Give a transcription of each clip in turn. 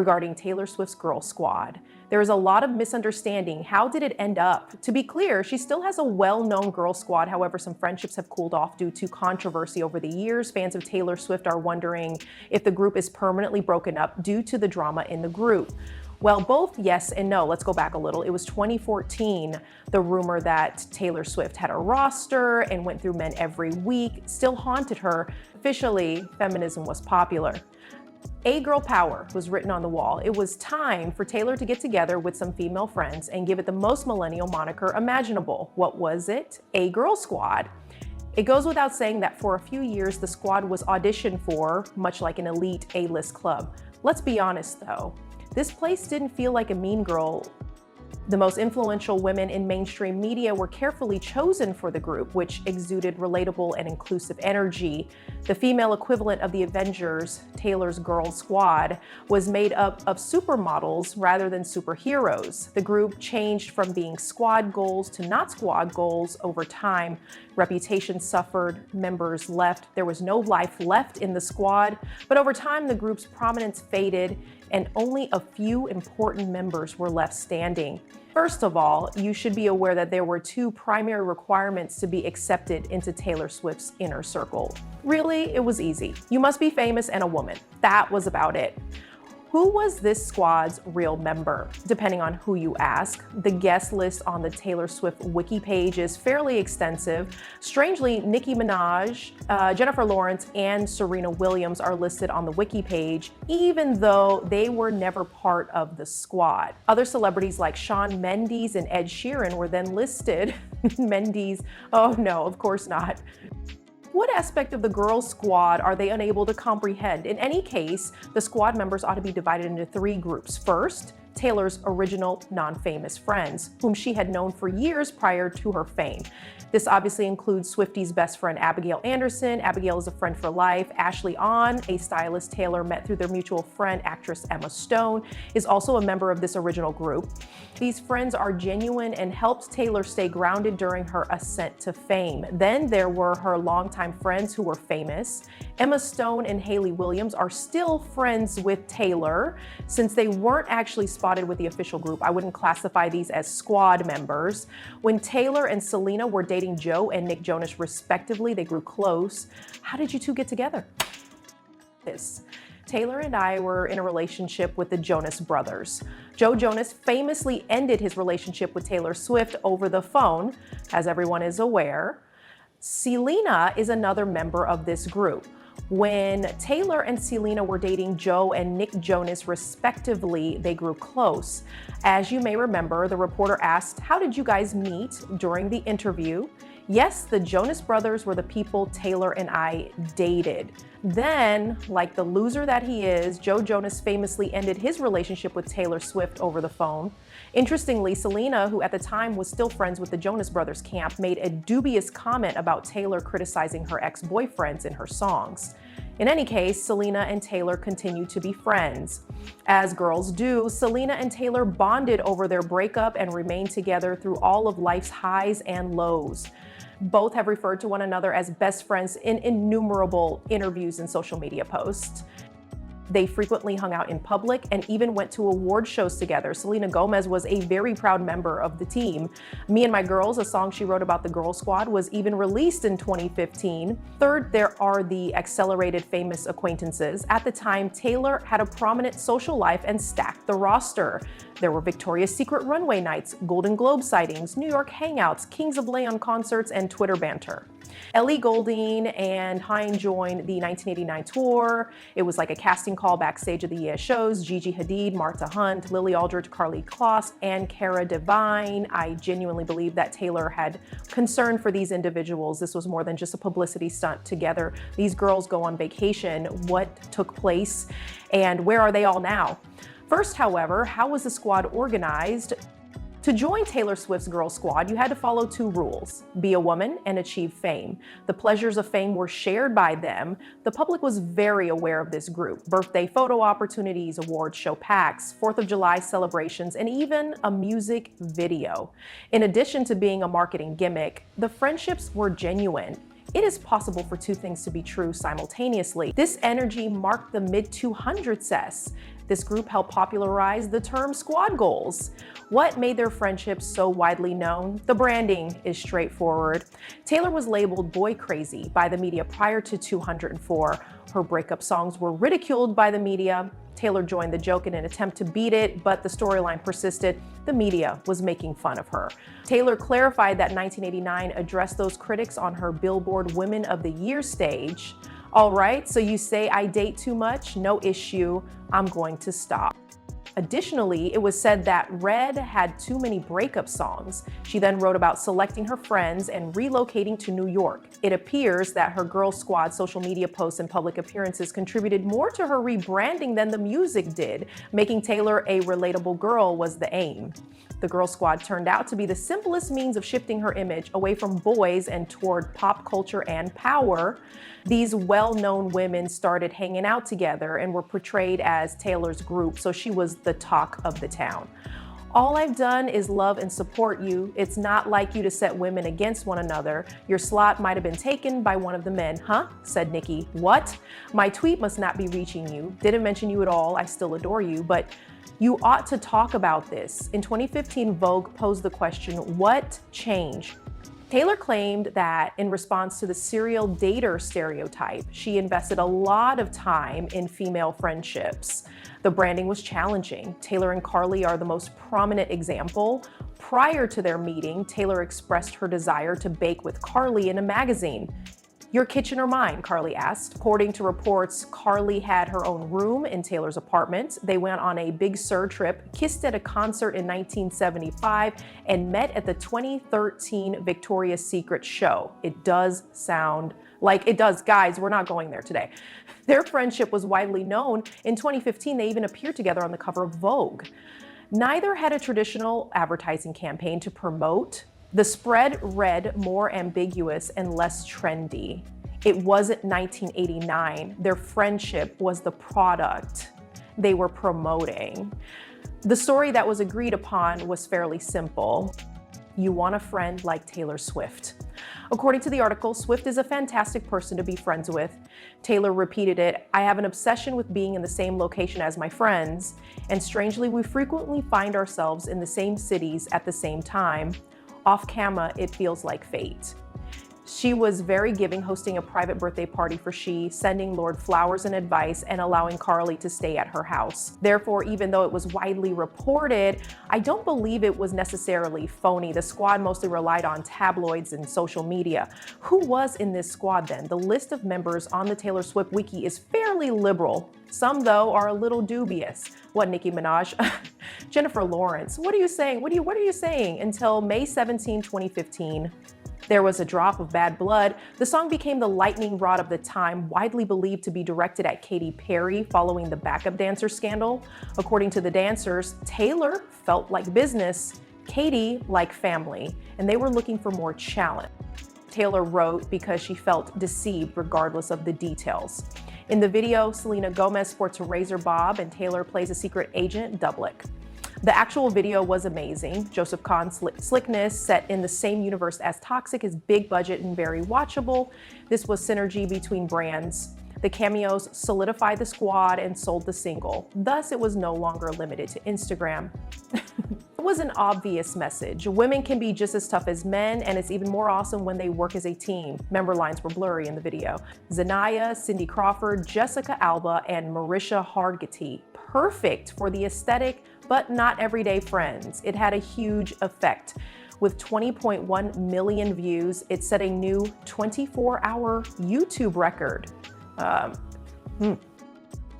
regarding Taylor Swift's Girl Squad. There is a lot of misunderstanding. How did it end up? To be clear, she still has a well-known girl squad. However, some friendships have cooled off due to controversy over the years. Fans of Taylor Swift are wondering if the group is permanently broken up due to the drama in the group. Well, both yes and no. Let's go back a little. It was 2014, the rumor that Taylor Swift had a roster and went through men every week still haunted her. Officially, feminism was popular. A-girl power was written on the wall. It was time for Taylor to get together with some female friends and give it the most millennial moniker imaginable. What was it? A-girl squad. It goes without saying that for a few years, the squad was auditioned for, much like an elite A-list club. Let's be honest though, this place didn't feel like a mean girl. The most influential women in mainstream media were carefully chosen for the group, which exuded relatable and inclusive energy. The female equivalent of the Avengers, Taylor's Girl Squad, was made up of supermodels rather than superheroes. The group changed from being squad goals to not squad goals over time. Reputation suffered, members left. There was no life left in the squad, but over time the group's prominence faded and only a few important members were left standing. First of all, you should be aware that there were two primary requirements to be accepted into Taylor Swift's inner circle. Really, it was easy. You must be famous and a woman. That was about it. Who was this squad's real member? Depending on who you ask, the guest list on the Taylor Swift wiki page is fairly extensive. Strangely, Nicki Minaj, Jennifer Lawrence, and Serena Williams are listed on the wiki page, even though they were never part of the squad. Other celebrities like Shawn Mendes and Ed Sheeran were then listed. Mendes, oh no, of course not. What aspect of the girl squad are they unable to comprehend? In any case, the squad members ought to be divided into three groups. First, Taylor's original non-famous friends, whom she had known for years prior to her fame. This obviously includes Swifties' best friend Abigail Anderson. Abigail is a friend for life. Ashley Ahn, a stylist Taylor met through their mutual friend, actress Emma Stone, is also a member of this original group. These friends are genuine and helped Taylor stay grounded during her ascent to fame. Then there were her longtime friends who were famous. Emma Stone and Hayley Williams are still friends with Taylor. Since they weren't actually spotted with the official group, I wouldn't classify these as squad members. When Taylor and Selena were dating Joe and Nick Jonas respectively, they grew close. How did you two get together? Taylor and I were in a relationship with the Jonas Brothers. Joe Jonas famously ended his relationship with Taylor Swift over the phone, as everyone is aware. Selena is another member of this group. When Taylor and Selena were dating Joe and Nick Jonas respectively, they grew close. As you may remember, the reporter asked, "How did you guys meet?" during the interview. Yes, the Jonas Brothers were the people Taylor and I dated. Then, like the loser that he is, Joe Jonas famously ended his relationship with Taylor Swift over the phone. Interestingly, Selena, who at the time was still friends with the Jonas Brothers camp, made a dubious comment about Taylor criticizing her ex-boyfriends in her songs. In any case, Selena and Taylor continued to be friends. As girls do, Selena and Taylor bonded over their breakup and remained together through all of life's highs and lows. Both have referred to one another as best friends in innumerable interviews and social media posts. They frequently hung out in public and even went to award shows together. Selena Gomez was a very proud member of the team. Me and My Girls, a song she wrote about the Girl Squad, was even released in 2015. Third, there are the accelerated famous acquaintances. At the time, Taylor had a prominent social life and stacked the roster. There were Victoria's Secret runway nights, Golden Globe sightings, New York hangouts, Kings of Leon concerts, and Twitter banter. Ellie Goulding and Hein joined the 1989 tour. It was like a casting call backstage at the ES shows. Gigi Hadid, Martha Hunt, Lily Aldridge, Carly Kloss, and Cara Devine. I genuinely believe that Taylor had concern for these individuals. This was more than just a publicity stunt together. These girls go on vacation. What took place and where are they all now? First, however, how was the squad organized? To join Taylor Swift's Girl Squad, you had to follow two rules: be a woman and achieve fame. The pleasures of fame were shared by them. The public was very aware of this group. Birthday photo opportunities, award show packs, 4th of July celebrations, and even a music video. In addition to being a marketing gimmick, the friendships were genuine. It is possible for two things to be true simultaneously. This energy marked the mid-200s. This group helped popularize the term squad goals. What made their friendship so widely known? The branding is straightforward. Taylor was labeled boy crazy by the media prior to 204. Her breakup songs were ridiculed by the media. Taylor joined the joke in an attempt to beat it, but the storyline persisted. The media was making fun of her. Taylor clarified that 1989 addressed those critics on her Billboard Women of the Year stage. All right, so you say I date too much? No issue, I'm going to stop. Additionally, it was said that Red had too many breakup songs. She then wrote about selecting her friends and relocating to New York. It appears that her Girl Squad social media posts and public appearances contributed more to her rebranding than the music did. Making Taylor a relatable girl was the aim. The Girl Squad turned out to be the simplest means of shifting her image away from boys and toward pop culture and power. These well-known women started hanging out together and were portrayed as Taylor's group, so she was the talk of the town. All I've done is love and support you. It's not like you to set women against one another. Your slot might have been taken by one of the men, huh? Said Nicki. What? My tweet must not be reaching you. Didn't mention you at all. I still adore you, but you ought to talk about this. In 2015, Vogue posed the question, what changed? Taylor claimed that in response to the serial dater stereotype, she invested a lot of time in female friendships. The branding was challenging. Taylor and Carly are the most prominent example. Prior to their meeting, Taylor expressed her desire to bake with Carly in a magazine. Your kitchen or mine? Carly asked. According to reports, Carly had her own room in Taylor's apartment. They went on a Big Sur trip, kissed at a concert in 1975, and met at the 2013 Victoria's Secret show. It does sound like it does. Guys, we're not going there today. Their friendship was widely known. In 2015, they even appeared together on the cover of Vogue. Neither had a traditional advertising campaign to promote. The spread read more ambiguous and less trendy. It wasn't 1989. Their friendship was the product they were promoting. The story that was agreed upon was fairly simple. You want a friend like Taylor Swift. According to the article, Swift is a fantastic person to be friends with. Taylor repeated it, I have an obsession with being in the same location as my friends, and strangely, we frequently find ourselves in the same cities at the same time. Off camera, it feels like fate. She was very giving, hosting a private birthday party for She, sending Lord flowers and advice, and allowing Carly to stay at her house. Therefore, even though it was widely reported, I don't believe it was necessarily phony. The squad mostly relied on tabloids and social media. Who was in this squad then? The list of members on the Taylor Swift wiki is fairly liberal. Some, though, are a little dubious. What, Nicki Minaj? Jennifer Lawrence. What are you saying? What are you saying? Until May 17, 2015. There was a drop of Bad Blood. The song became the lightning rod of the time, widely believed to be directed at Katy Perry following the backup dancer scandal. According to the dancers, Taylor felt like business, Katy like family, and they were looking for more challenge. Taylor wrote because she felt deceived regardless of the details. In the video, Selena Gomez sports a razor bob and Taylor plays a secret agent, Doublick. The actual video was amazing. Joseph Kahn's slickness, set in the same universe as Toxic, is big budget and very watchable. This was synergy between brands. The cameos solidified the squad and sold the single. Thus, it was no longer limited to Instagram. It was an obvious message. Women can be just as tough as men, and it's even more awesome when they work as a team. Member lines were blurry in the video. Zanaya, Cindy Crawford, Jessica Alba, and Marisha Hargitay. Perfect for the aesthetic, but not everyday friends. It had a huge effect. With 20.1 million views, it set a new 24-hour YouTube record.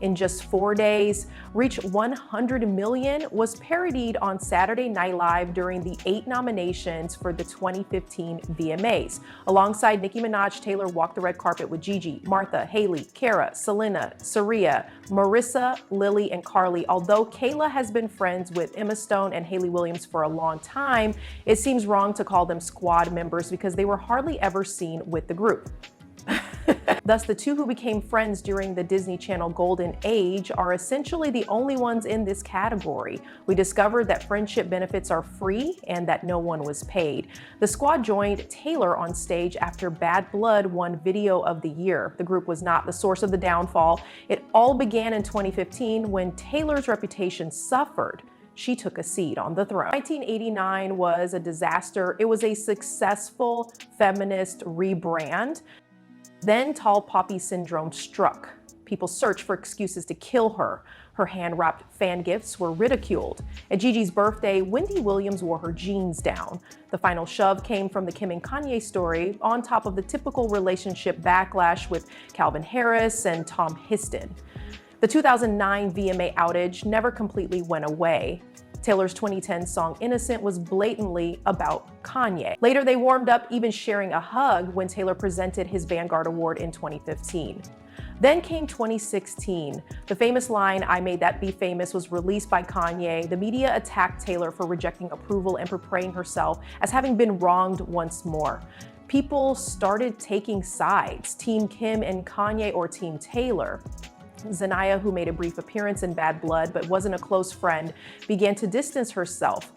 In just 4 days, reached 100 million, was parodied on Saturday Night Live during the 8 nominations for the 2015 VMAs. Alongside Nicki Minaj, Taylor walked the red carpet with Gigi, Martha, Haley, Cara, Selena, Saria, Marissa, Lily, and Carly. Although Kayla has been friends with Emma Stone and Hayley Williams for a long time, it seems wrong to call them squad members because they were hardly ever seen with the group. Thus, the two who became friends during the Disney Channel Golden Age are essentially the only ones in this category. We discovered that friendship benefits are free and that no one was paid. The squad joined Taylor on stage after Bad Blood won Video of the Year. The group was not the source of the downfall. It all began in 2015 when Taylor's reputation suffered. She took a seat on the throne. 1989 was a disaster. It was a successful feminist rebrand. Then tall poppy syndrome struck. People searched for excuses to kill her. Her hand-wrapped fan gifts were ridiculed. At Gigi's birthday, Wendy Williams wore her jeans down. The final shove came from the Kim and Kanye story, on top of the typical relationship backlash with Calvin Harris and Tom Hiddleston. The 2009 VMA outage never completely went away. Taylor's 2010 song Innocent was blatantly about Kanye. Later, they warmed up, even sharing a hug when Taylor presented his Vanguard Award in 2015. Then came 2016. The famous line, "I made that be famous," was released by Kanye. The media attacked Taylor for rejecting approval and portraying herself as having been wronged once more. People started taking sides, Team Kim and Kanye or Team Taylor. Zanaya, who made a brief appearance in Bad Blood but wasn't a close friend, began to distance herself.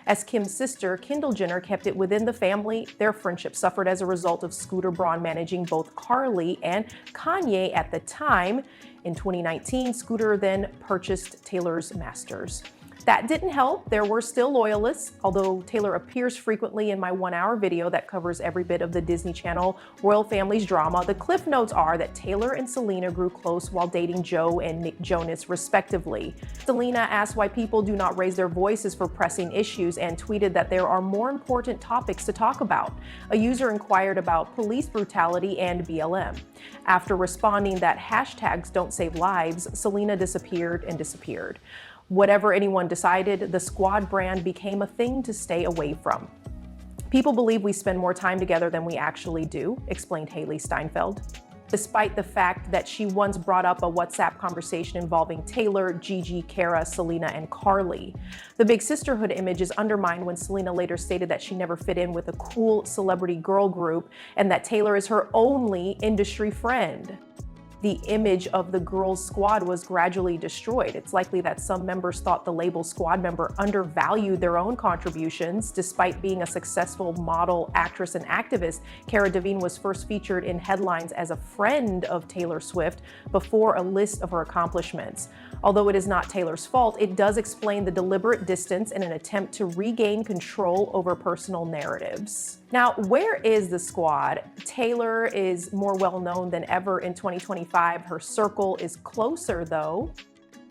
As Kim's sister, Kendall Jenner, kept it within the family, their friendship suffered as a result of Scooter Braun managing both Carly and Kanye at the time. In 2019, Scooter then purchased Taylor's masters. That didn't help. There were still loyalists, although Taylor appears frequently in my 1-hour video that covers every bit of the Disney Channel royal family's drama. The cliff notes are that Taylor and Selena grew close while dating Joe and Nick Jonas, respectively. Selena asked why people do not raise their voices for pressing issues and tweeted that there are more important topics to talk about. A user inquired about police brutality and BLM. After responding that hashtags don't save lives, Selena disappeared and disappeared. Whatever anyone decided, the squad brand became a thing to stay away from. People believe we spend more time together than we actually do, explained Haley Steinfeld. Despite the fact that she once brought up a WhatsApp conversation involving Taylor, Gigi, Kara, Selena, and Carly. The big sisterhood image is undermined when Selena later stated that she never fit in with a cool celebrity girl group and that Taylor is her only industry friend. The image of the girls' squad was gradually destroyed. It's likely that some members thought the label squad member undervalued their own contributions. Despite being a successful model, actress, and activist, Cara Delevingne was first featured in headlines as a friend of Taylor Swift before a list of her accomplishments. Although it is not Taylor's fault, it does explain the deliberate distance in an attempt to regain control over personal narratives. Now, where is the squad? Taylor is more well-known than ever in 2025. Her circle is closer, though.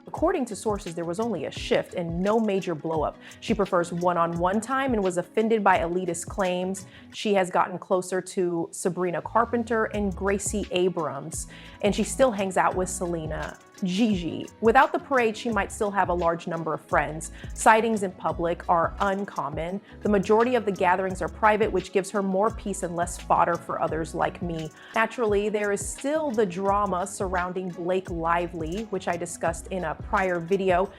According to sources, there was only a shift and no major blowup. She prefers one-on-one time and was offended by elitist claims. She has gotten closer to Sabrina Carpenter and Gracie Abrams, and she still hangs out with Selena. Gigi. Without the parade, she might still have a large number of friends. Sightings in public are uncommon. The majority of the gatherings are private, which gives her more peace and less fodder for others like me. Naturally, there is still the drama surrounding Blake Lively, which I discussed in a prior video.